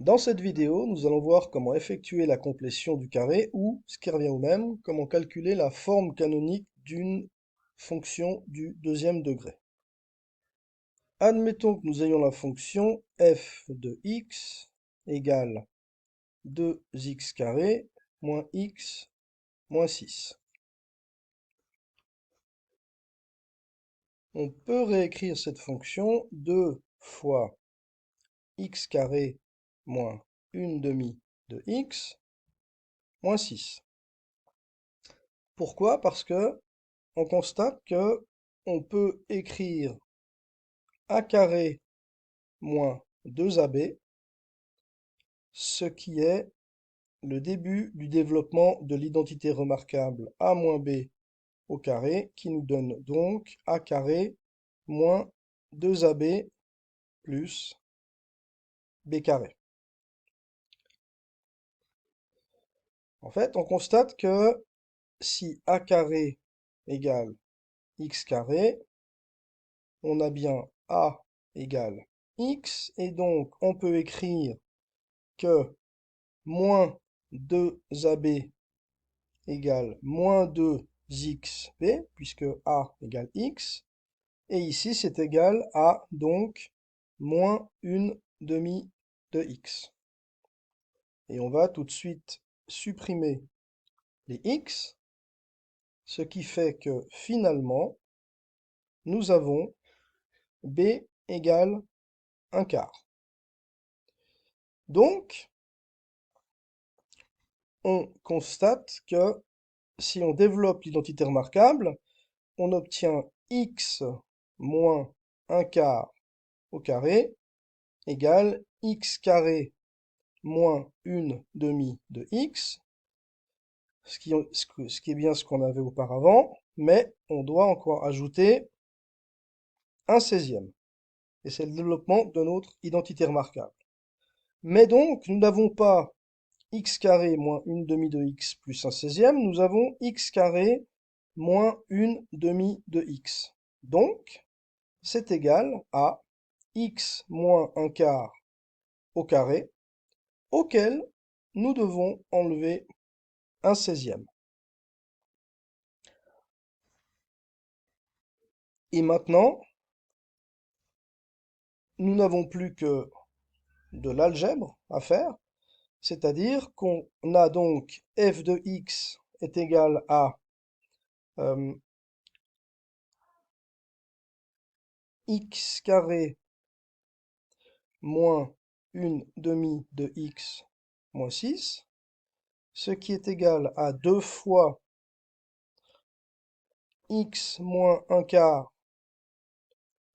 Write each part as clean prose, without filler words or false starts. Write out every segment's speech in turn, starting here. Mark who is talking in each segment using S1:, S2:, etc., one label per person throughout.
S1: Dans cette vidéo, nous allons voir comment effectuer la complétion du carré ou, ce qui revient au même, comment calculer la forme canonique d'une fonction du deuxième degré. Admettons que nous ayons la fonction f de x égale 2x carré moins x moins 6. On peut réécrire cette fonction 2 fois x carré moins 1/2 de x moins 6. Pourquoi? Parce que on constate que on peut écrire a carré moins 2ab, ce qui est le début du développement de l'identité remarquable a moins b au carré, qui nous donne donc a carré moins 2ab plus b carré. En fait, on constate que si a carré égale x carré, on a bien a égale x, et donc on peut écrire que moins 2ab égale moins 2xb, puisque a égale x, et ici c'est égal à donc moins 1/2 de x. Et on va tout de suite supprimer les x, ce qui fait que finalement nous avons b égale 1/4. Donc on constate que si on développe l'identité remarquable, on obtient x moins 1/4 au carré égale x carré moins 1/2 de x, ce qui est bien ce qu'on avait auparavant, mais on doit encore ajouter un 16e. Et c'est le développement de notre identité remarquable. Mais donc, nous n'avons pas x carré moins 1/2 de x plus un 16e, nous avons x carré moins 1/2 de x. Donc, c'est égal à x moins 1/4 au carré, auquel nous devons enlever un 16e. Et maintenant, nous n'avons plus que de l'algèbre à faire, c'est-à-dire qu'on a donc f de x est égal à x carré moins 1/2 de x moins 6, ce qui est égal à 2 fois x moins 1/4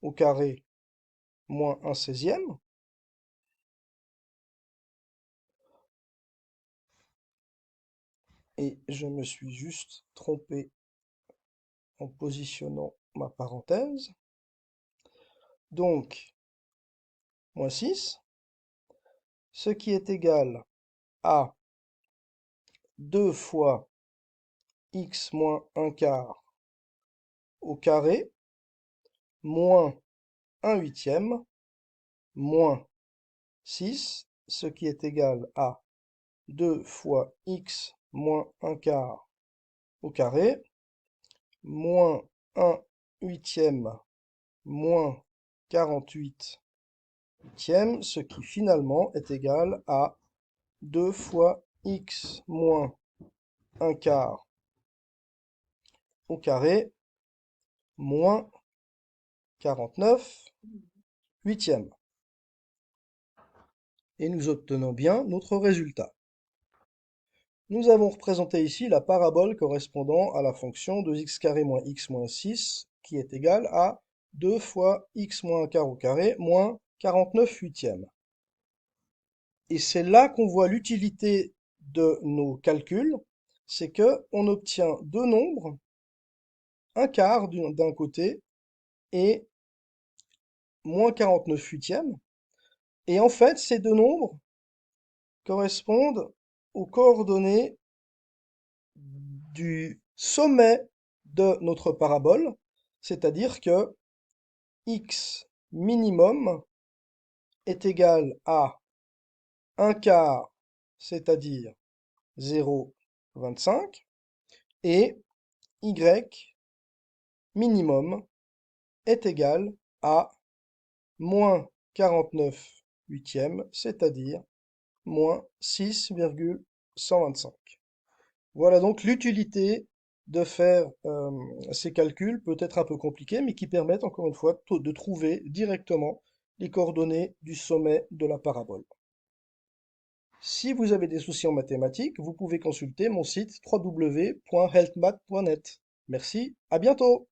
S1: au carré moins un 16e. Et je me suis juste trompé en positionnant ma parenthèse. Donc, moins 6, ce qui est égal à 2 fois x moins 1/4 au carré moins un huitième moins 6, ce qui est égal à 2 fois x moins 1/4 au carré moins un huitième moins 48 huitièmes, ce qui finalement est égal à 2 fois x moins 1/4 au carré moins 49 huitièmes. Et nous obtenons bien notre résultat. Nous avons représenté ici la parabole correspondant à la fonction de x carré moins x moins 6, qui est égale à 2 fois x moins 1/4 au carré moins 49 huitièmes. Et c'est là qu'on voit l'utilité de nos calculs, c'est que on obtient deux nombres, un quart d'un côté et moins 49 huitièmes. Et en fait, ces deux nombres correspondent aux coordonnées du sommet de notre parabole, c'est-à-dire que x minimum est égal à un quart, c'est-à-dire 0,25, et y minimum est égal à moins 49 huitièmes, c'est-à-dire moins 6,125. Voilà donc l'utilité de faire ces calculs, peut-être un peu compliqués, mais qui permettent encore une fois de trouver directement les coordonnées du sommet de la parabole. Si vous avez des soucis en mathématiques, vous pouvez consulter mon site www.healthmath.net. Merci, à bientôt!